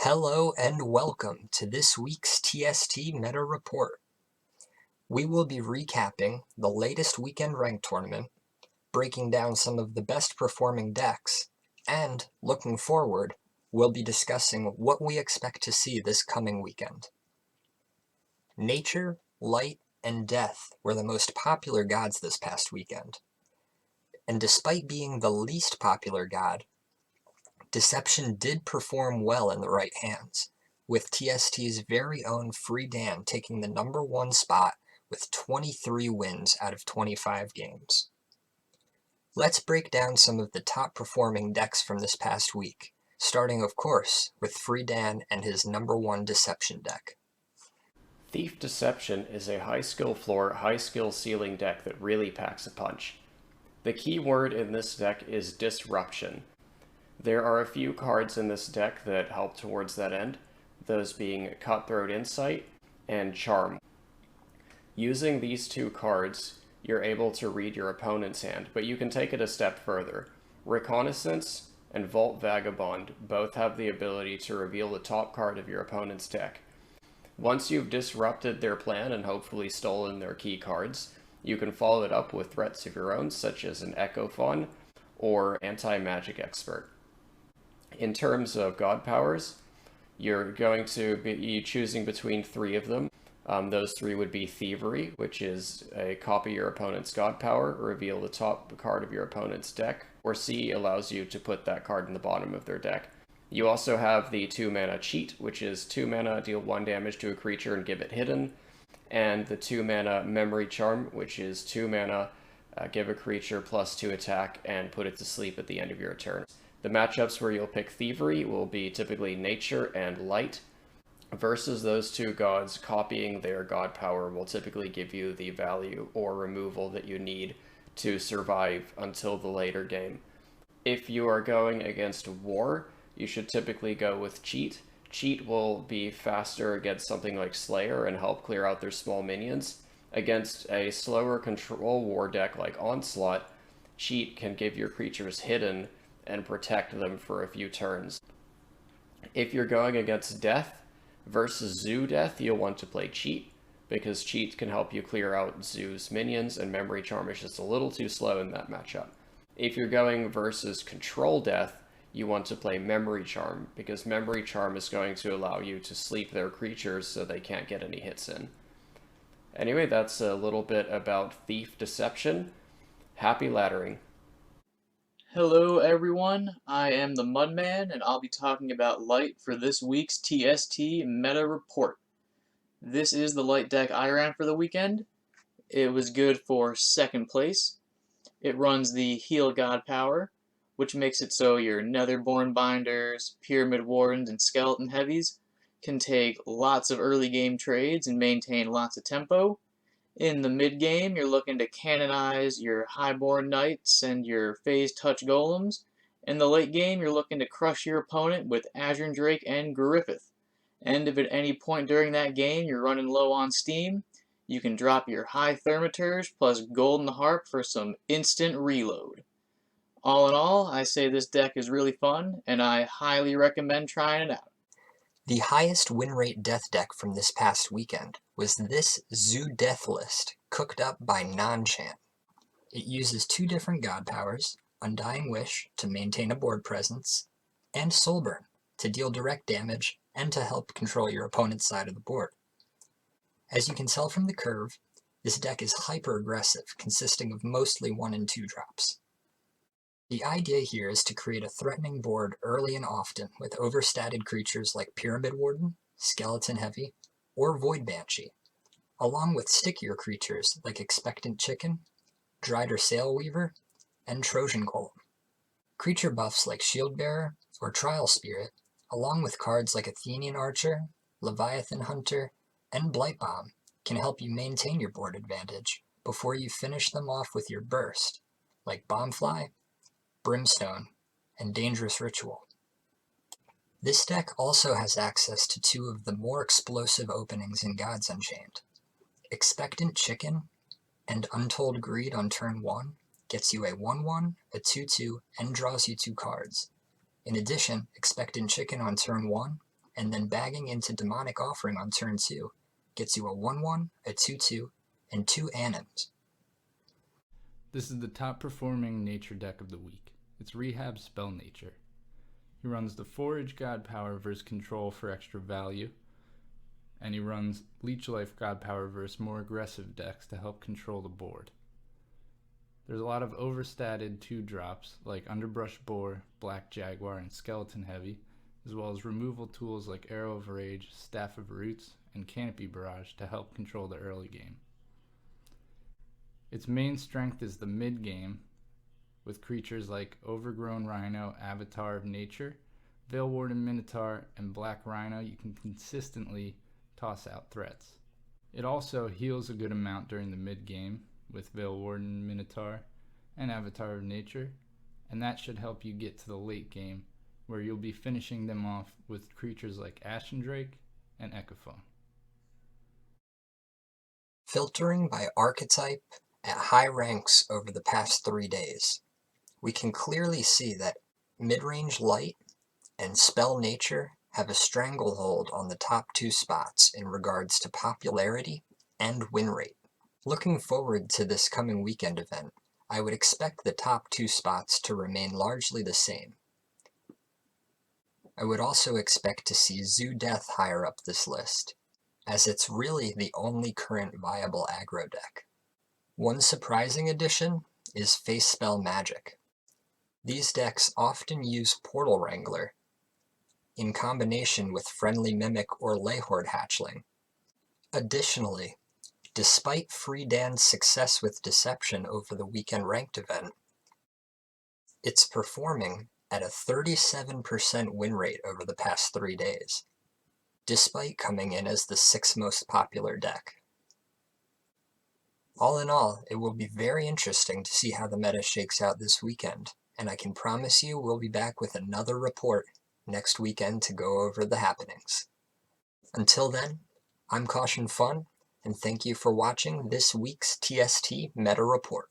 Hello and welcome to this week's TST Meta Report. We will be recapping the latest weekend ranked tournament, breaking down some of the best performing decks, and looking forward, we'll be discussing what we expect to see this coming weekend. Nature, light, and death were the most popular gods this past weekend. And despite being the least popular god, Deception did perform well in the right hands, with TST's very own Free Dan taking the number 1 spot with 23 wins out of 25 games. Let's break down some of the top performing decks from this past week, starting of course with Free Dan and his number 1 Deception deck. Thief Deception is a high skill floor, high skill ceiling deck that really packs a punch. The key word in this deck is Disruption. There are a few cards in this deck that help towards that end, those being Cutthroat Insight and Charm. Using these two cards, you're able to read your opponent's hand, but you can take it a step further. Reconnaissance and Vault Vagabond both have the ability to reveal the top card of your opponent's deck. Once you've disrupted their plan and hopefully stolen their key cards, you can follow it up with threats of your own, such as an Echo Fawn or Anti-Magic Expert. In terms of god powers, you're going to be choosing between 3 of them. Those 3 would be Thievery, which is a copy your opponent's god power, reveal the top card of your opponent's deck, or C allows you to put that card in the bottom of their deck. You also have the 2-mana Cheat, which is 2 mana, deal 1 damage to a creature and give it hidden, and the 2-mana Memory Charm, which is 2 mana, give a creature +2 attack and put it to sleep at the end of your turn. The matchups where you'll pick Thievery will be typically Nature and Light. Versus those 2 gods, copying their god power will typically give you the value or removal that you need to survive until the later game. If you are going against War, you should typically go with Cheat. Cheat will be faster against something like Slayer and help clear out their small minions. Against a slower control war deck like Onslaught, Cheat can give your creatures hidden and protect them for a few turns. If you're going against Death versus Zoo Death, you'll want to play Cheat, because Cheat can help you clear out Zoo's minions, and Memory Charm is just a little too slow in that matchup. If you're going versus Control Death, you want to play Memory Charm, because Memory Charm is going to allow you to sleep their creatures so they can't get any hits in. Anyway, that's a little bit about Thief Deception. Happy laddering. Hello everyone, I am the Mudman and I'll be talking about Light for this week's TST Meta Report. This is the Light deck I ran for the weekend. It was good for 2nd place. It runs the Heal God power, which makes it so your Netherborn Binders, Pyramid Wardens, and Skeleton Heavies can take lots of early game trades and maintain lots of tempo. In the mid-game, you're looking to canonize your Highborn Knights and your Phase Touch Golems. In the late game, you're looking to crush your opponent with Azure Drake and Griffith. And if at any point during that game you're running low on steam, you can drop your High Thermiters plus Golden Harp for some instant reload. All in all, I say this deck is really fun, and I highly recommend trying it out. The highest win rate death deck from this past weekend was this Zoo Death list, cooked up by Nonchan. It uses 2 different god powers, Undying Wish to maintain a board presence, and Soulburn to deal direct damage and to help control your opponent's side of the board. As you can tell from the curve, this deck is hyper aggressive, consisting of mostly 1 and 2 drops. The idea here is to create a threatening board early and often with overstatted creatures like Pyramid Warden, Skeleton Heavy, or Void Banshee, along with stickier creatures like Expectant Chicken, Drider Sailweaver, and Trojan Golem. Creature buffs like Shield Bearer or Trial Spirit, along with cards like Athenian Archer, Leviathan Hunter, and Blight Bomb, can help you maintain your board advantage before you finish them off with your burst, like Bombfly, Brimstone, and Dangerous Ritual. This deck also has access to 2 of the more explosive openings in Gods Unchained. Expectant Chicken and Untold Greed on turn 1 gets you a 1/1, a 2/2, and draws you 2 cards. In addition, Expectant Chicken on turn 1 and then bagging into Demonic Offering on turn 2 gets you a 1/1, a 2/2, and 2 Anims. This is the top performing nature deck of the week. It's Rehab Spell Nature. He runs the Forage God Power versus Control for extra value, and he runs Leech Life God Power versus more aggressive decks to help control the board. There's a lot of overstated 2-drops like Underbrush Boar, Black Jaguar, and Skeleton Heavy, as well as removal tools like Arrow of Rage, Staff of Roots, and Canopy Barrage to help control the early game. Its main strength is the mid-game, with creatures like Overgrown Rhino, Avatar of Nature, Veil Warden Minotaur, and Black Rhino. You can consistently toss out threats. It also heals a good amount during the mid-game with Veil Warden Minotaur and Avatar of Nature, and that should help you get to the late game, where you'll be finishing them off with creatures like Ashen Drake and Echophone. Filtering by archetype at high ranks over the past 3 days, we can clearly see that mid-range light and spell nature have a stranglehold on the top 2 spots in regards to popularity and win rate. Looking forward to this coming weekend event, I would expect the top 2 spots to remain largely the same. I would also expect to see Zoo Death higher up this list, as it's really the only current viable aggro deck. One surprising addition is Face Spell Magic. These decks often use Portal Wrangler in combination with Friendly Mimic or Leyhorde Hatchling. Additionally, despite Free Dan's success with Deception over the weekend ranked event, it's performing at a 37% win rate over the past 3 days, despite coming in as the 6th most popular deck. All in all, it will be very interesting to see how the meta shakes out this weekend, and I can promise you we'll be back with another report next weekend to go over the happenings. Until then, I'm Caution Fun, and thank you for watching this week's TST Meta Report.